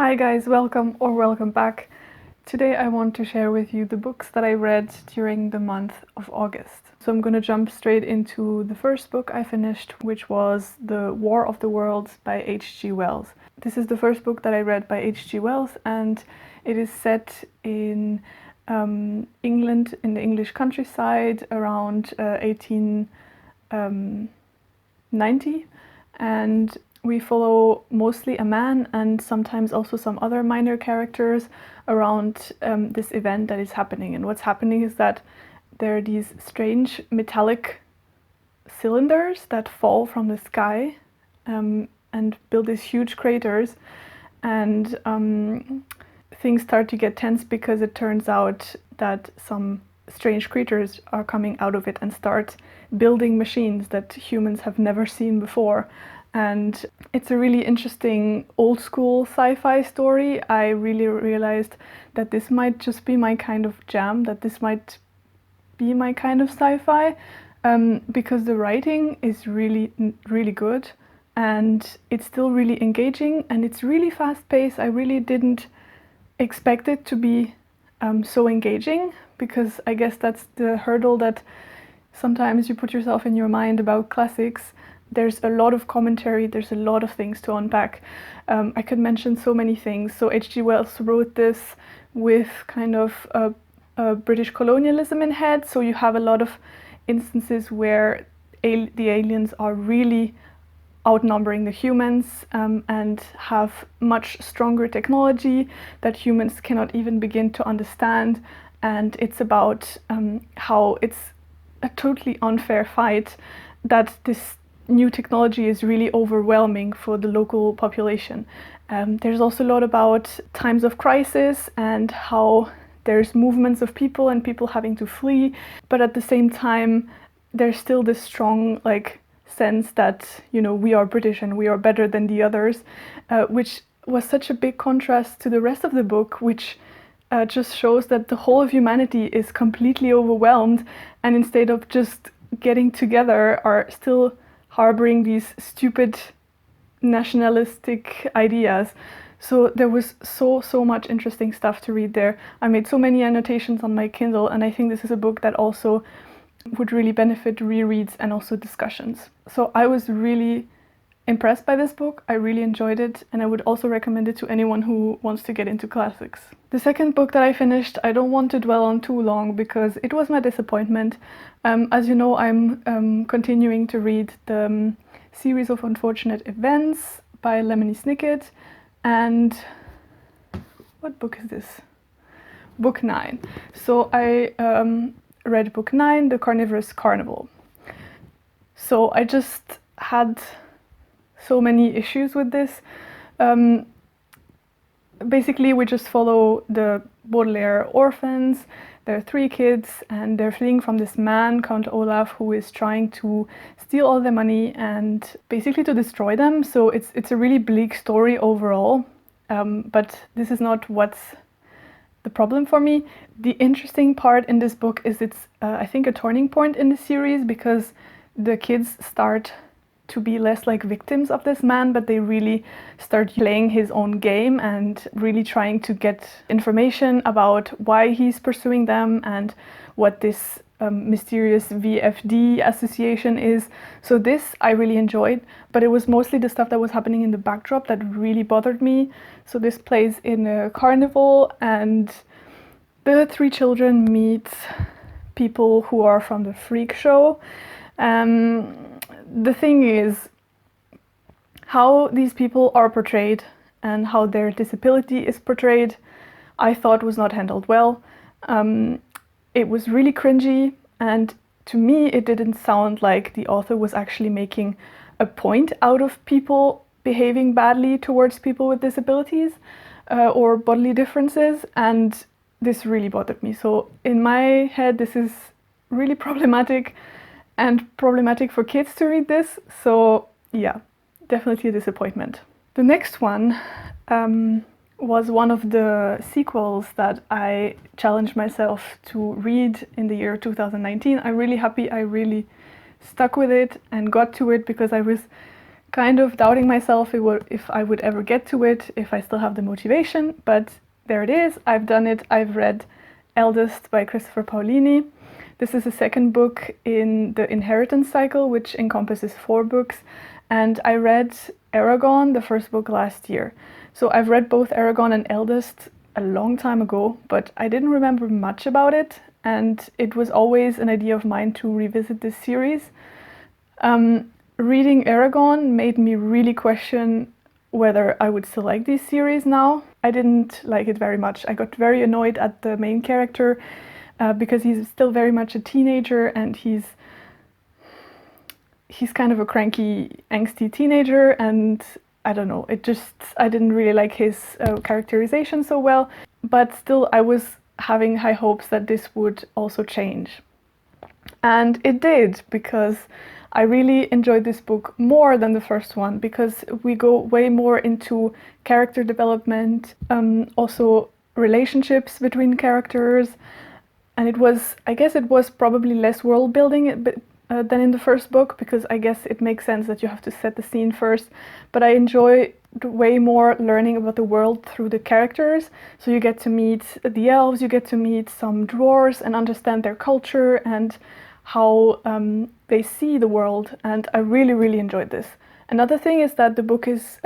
Hi guys, welcome back. Today I want to share with you the books that I read during the month of August. So I'm going to jump straight into the first book I finished, which was The War of the Worlds by H.G. Wells. This is the first book that I read by H.G. Wells, and it is set in England, in the English countryside around 1890, and we follow mostly a man and sometimes also some other minor characters around this event that is happening. And what's happening is that there are these strange metallic cylinders that fall from the sky and build these huge craters, and things start to get tense because it turns out that some strange creatures are coming out of it and start building machines that humans have never seen before. And it's a really interesting old school sci-fi story. I really realized that this might just be my kind of jam, that this might be my kind of sci-fi, because the writing is really good, and it's still really engaging, and it's really fast-paced. I really didn't expect it to be so engaging, because I guess that's the hurdle that sometimes you put yourself in your mind about classics. There's a lot of commentary, there's a lot of things to unpack. I could mention so many things. So H.G. Wells wrote this with kind of British colonialism in head, so you have a lot of instances where the aliens are really outnumbering the humans and have much stronger technology that humans cannot even begin to understand. And it's about how it's a totally unfair fight, that this new technology is really overwhelming for the local population. There's also a lot about times of crisis and how there's movements of people and people having to flee, but at the same time there's still this strong sense that, you know, we are British and we are better than the others, which was such a big contrast to the rest of the book, which just shows that the whole of humanity is completely overwhelmed, and instead of just getting together are still harboring these stupid nationalistic ideas. So there was so much interesting stuff to read there. I made so many annotations on my Kindle, and I think this is a book that also would really benefit rereads and also discussions. So I was really impressed by this book. I really enjoyed it, and I would also recommend it to anyone who wants to get into classics. The second book that I finished, I don't want to dwell on too long because it was my disappointment. As you know, I'm continuing to read the Series of Unfortunate Events by Lemony Snicket, and what book is this? Book 9. So I read book 9, The Carnivorous Carnival. So I just had so many issues with this. Basically, we just follow the Baudelaire orphans. There are 3 kids, and they're fleeing from this man, Count Olaf, who is trying to steal all their money and basically to destroy them. So it's a really bleak story overall, but this is not what's the problem for me. The interesting part in this book is it's, I think, a turning point in the series, because the kids start to be less like victims of this man, but they really start playing his own game and really trying to get information about why he's pursuing them and what this mysterious VFD association is. So this I really enjoyed, but it was mostly the stuff that was happening in the backdrop that really bothered me. So this plays in a carnival, and the 3 children meet people who are from the freak show. The thing is, how these people are portrayed and how their disability is portrayed, I thought was not handled well. It was really cringy, and to me it didn't sound like the author was actually making a point out of people behaving badly towards people with disabilities or bodily differences, and this really bothered me. So in my head this is really problematic, and problematic for kids to read this. So yeah, definitely a disappointment. The next one was one of the sequels that I challenged myself to read in the year 2019. I'm really happy I really stuck with it and got to it, because I was kind of doubting myself if I would ever get to it, if I still have the motivation, but there it is. I've done it. I've read Eldest by Christopher Paolini. This is the second book in the inheritance cycle, which encompasses 4 books. And I read Eragon, the first book, last year. So I've read both Eragon and Eldest a long time ago, but I didn't remember much about it. And it was always an idea of mine to revisit this series. Reading Eragon made me really question whether I would still like this series now. I didn't like it very much. I got very annoyed at the main character because he's still very much a teenager, and he's kind of a cranky, angsty teenager, and I don't know, I didn't really like his characterization so well, but still I was having high hopes that this would also change. And it did, because I really enjoyed this book more than the first one, because we go way more into character development, also relationships between characters, and I guess it was probably less world building than in the first book, because I guess it makes sense that you have to set the scene first, but I enjoy way more learning about the world through the characters. So you get to meet the elves, you get to meet some dwarves and understand their culture and how they see the world, and I really, really enjoyed this. Another thing is that the book is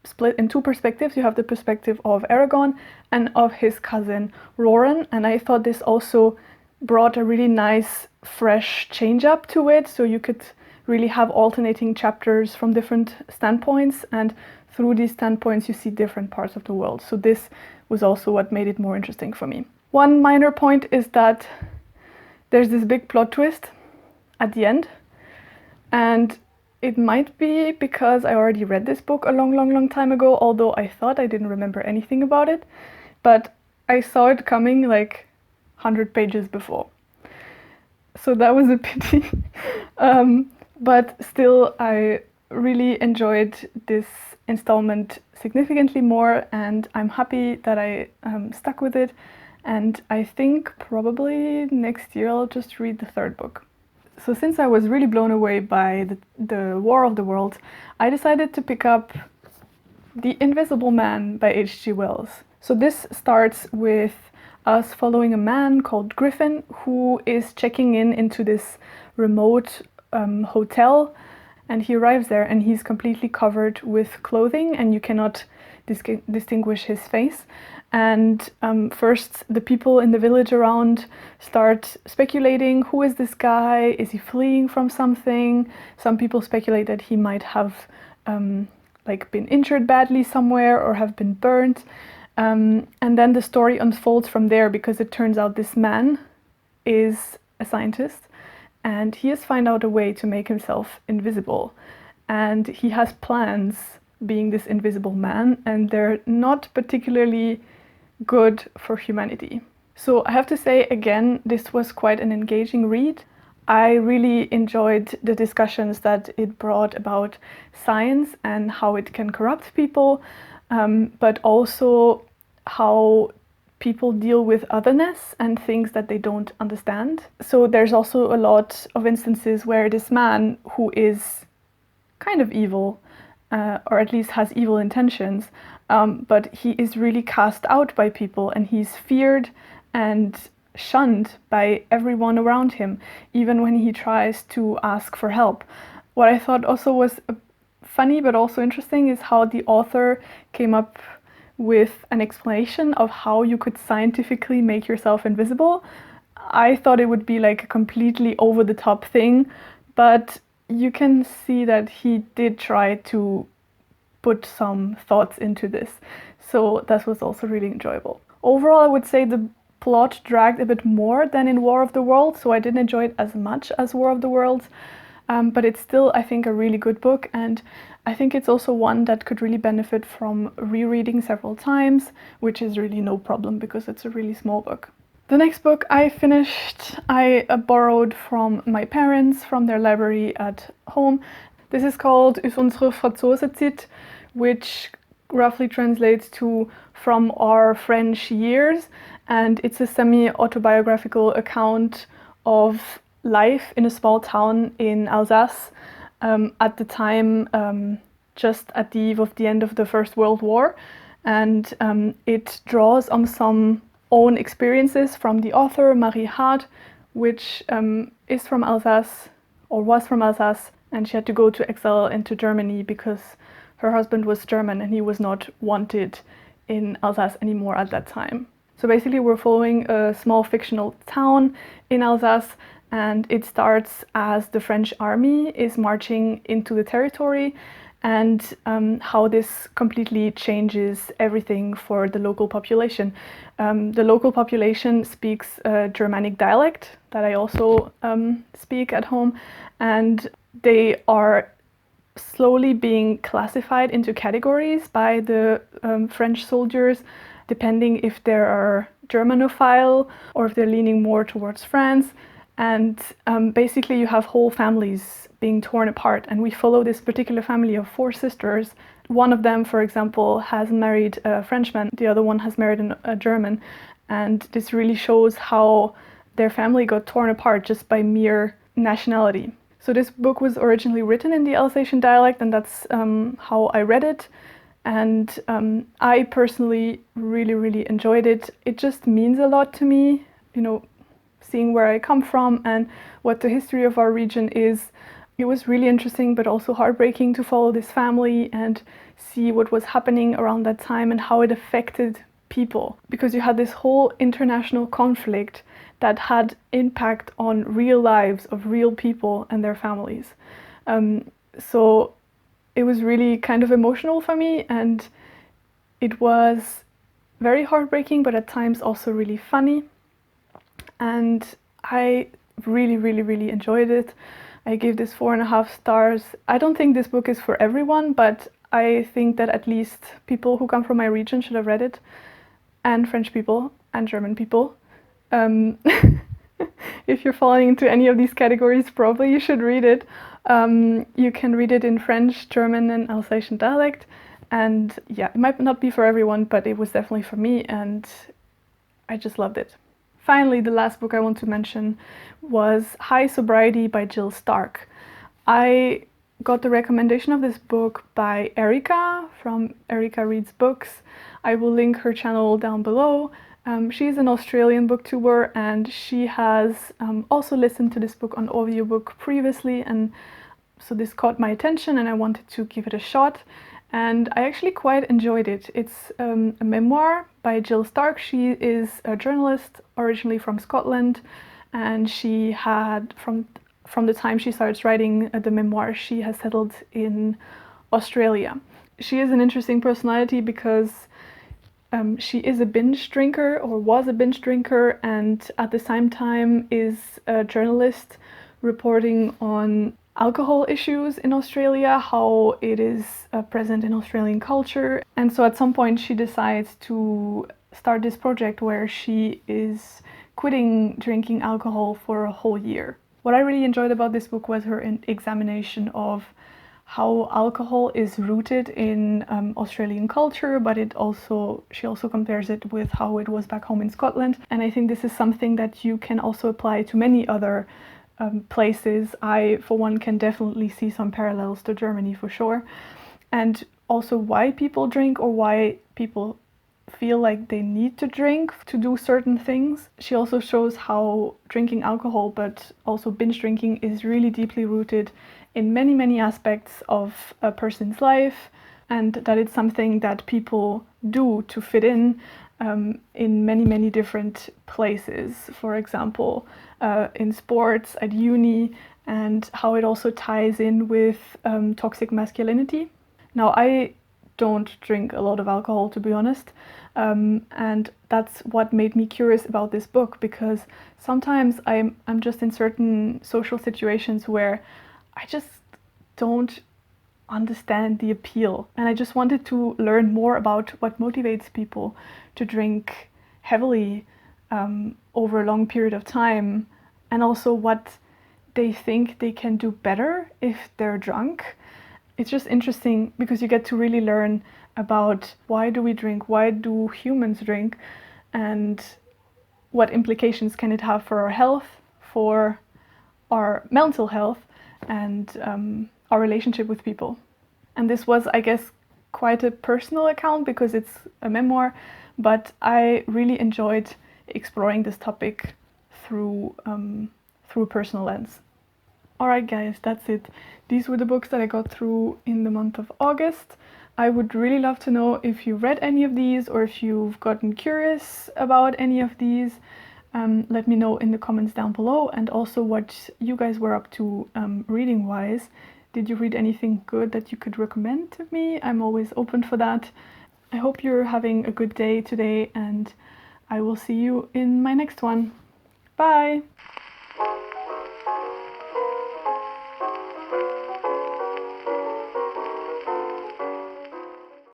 split in 2 perspectives. You have the perspective of Eragon and of his cousin Roran, and I thought this also brought a really nice, fresh change up to it, so you could really have alternating chapters from different standpoints, and through these standpoints you see different parts of the world. So this was also what made it more interesting for me. One minor point is that there's this big plot twist at the end, and it might be because I already read this book a long time ago, although I thought I didn't remember anything about it, but I saw it coming like 100 pages before. So that was a pity. But still, I really enjoyed this installment significantly more, and I'm happy that I stuck with it. And I think probably next year I'll just read the 3rd book. So since I was really blown away by the War of the Worlds, I decided to pick up The Invisible Man by H.G. Wells. So this starts with us following a man called Griffin, who is checking into this remote hotel, and he arrives there and he's completely covered with clothing and you cannot distinguish his face. And first the people in the village around start speculating, who is this guy? Is he fleeing from something? Some people speculate that he might have been injured badly somewhere or have been burnt. And then the story unfolds from there, because it turns out this man is a scientist and he has found out a way to make himself invisible. And he has plans, being this invisible man, and they're not particularly good for humanity. So I have to say, again, this was quite an engaging read. I really enjoyed the discussions that it brought about science and how it can corrupt people, but also how people deal with otherness and things that they don't understand. So there's also a lot of instances where this man, who is kind of evil, or at least has evil intentions, but he is really cast out by people, and he's feared and shunned by everyone around him, even when he tries to ask for help. What I thought also was funny but also interesting is how the author came up with an explanation of how you could scientifically make yourself invisible. I thought it would be like a completely over-the-top thing, but you can see that he did try to put some thoughts into this. So that was also really enjoyable. Overall, I would say the plot dragged a bit more than in War of the Worlds, so I didn't enjoy it as much as War of the Worlds, but it's still, I think, a really good book, and I think it's also one that could really benefit from rereading several times, which is really no problem because it's a really small book. The next book I finished, I borrowed from my parents from their library at home. This is called Unserer Franzosezit, which roughly translates to From Our French Years, and it's a semi-autobiographical account of life in a small town in Alsace at the time, just at the eve of the end of the First World War. And it draws on some own experiences from the author, Marie Hart, which is from Alsace, or was from Alsace, and she had to go to exile into Germany because her husband was German and he was not wanted in Alsace anymore at that time. So basically we're following a small fictional town in Alsace, and it starts as the French army is marching into the territory, and how this completely changes everything for the local population. The local population speaks a Germanic dialect that I also speak at home, and they are slowly being classified into categories by the French soldiers, depending if they are Germanophile or if they're leaning more towards France. And basically you have whole families being torn apart, and we follow this particular family of 4 sisters. One of them, for example, has married a Frenchman, the other one has married a German, and this really shows how their family got torn apart just by mere nationality. So this book was originally written in the Alsatian dialect, and that's how I read it. And I personally really enjoyed it. It just means a lot to me, you know, seeing where I come from and what the history of our region is. It was really interesting but also heartbreaking to follow this family and see what was happening around that time and how it affected people, because you had this whole international conflict that had impact on real lives of real people and their families. So it was really kind of emotional for me, and it was very heartbreaking but at times also really funny. And I really enjoyed it. I gave this 4.5 stars. I don't think this book is for everyone, but I think that at least people who come from my region should have read it, and French people and German people. If you're falling into any of these categories, probably you should read it. You can read it in French, German and Alsatian dialect, and yeah, it might not be for everyone, but it was definitely for me, and I just loved it. Finally, the last book I want to mention was Hi, Sobriety by Jill Stark. I got the recommendation of this book by Erika from Erika Reads Books. I will link her channel down below. She's an Australian booktuber, and she has also listened to this book on audiobook previously, and so this caught my attention and I wanted to give it a shot. And I actually quite enjoyed it. It's a memoir by Jill Stark. She is a journalist originally from Scotland, and she had, from the time she starts writing the memoir, she has settled in Australia. She is an interesting personality because she is a binge drinker, or was a binge drinker, and at the same time is a journalist reporting on alcohol issues in Australia, how it is present in Australian culture. And so at some point she decides to start this project where she is quitting drinking alcohol for a whole year. What I really enjoyed about this book was her examination of how alcohol is rooted in Australian culture, but she also compares it with how it was back home in Scotland. And I think this is something that you can also apply to many other places. I, for one, can definitely see some parallels to Germany for sure. And also why people drink, or why people feel like they need to drink to do certain things. She also shows how drinking alcohol, but also binge drinking, is really deeply rooted in many aspects of a person's life, and that it's something that people do to fit in many different places. For example, in sports, at uni, and how it also ties in with toxic masculinity. Now, I don't drink a lot of alcohol, to be honest, and that's what made me curious about this book, because sometimes I'm just in certain social situations where I just don't understand the appeal, and I just wanted to learn more about what motivates people to drink heavily over a long period of time, and also what they think they can do better if they're drunk. It's just interesting because you get to really learn about why do we drink, why do humans drink, and what implications can it have for our health, for our mental health, and our relationship with people. And this was, I guess, quite a personal account because it's a memoir, but I really enjoyed exploring this topic through a personal lens. Alright guys, that's it. These were the books that I got through in the month of August. I would really love to know if you read any of these or if you've gotten curious about any of these. Let me know in the comments down below, and also what you guys were up to reading wise. Did you read anything good that you could recommend to me? I'm always open for that. I hope you're having a good day today, and I will see you in my next one. Bye!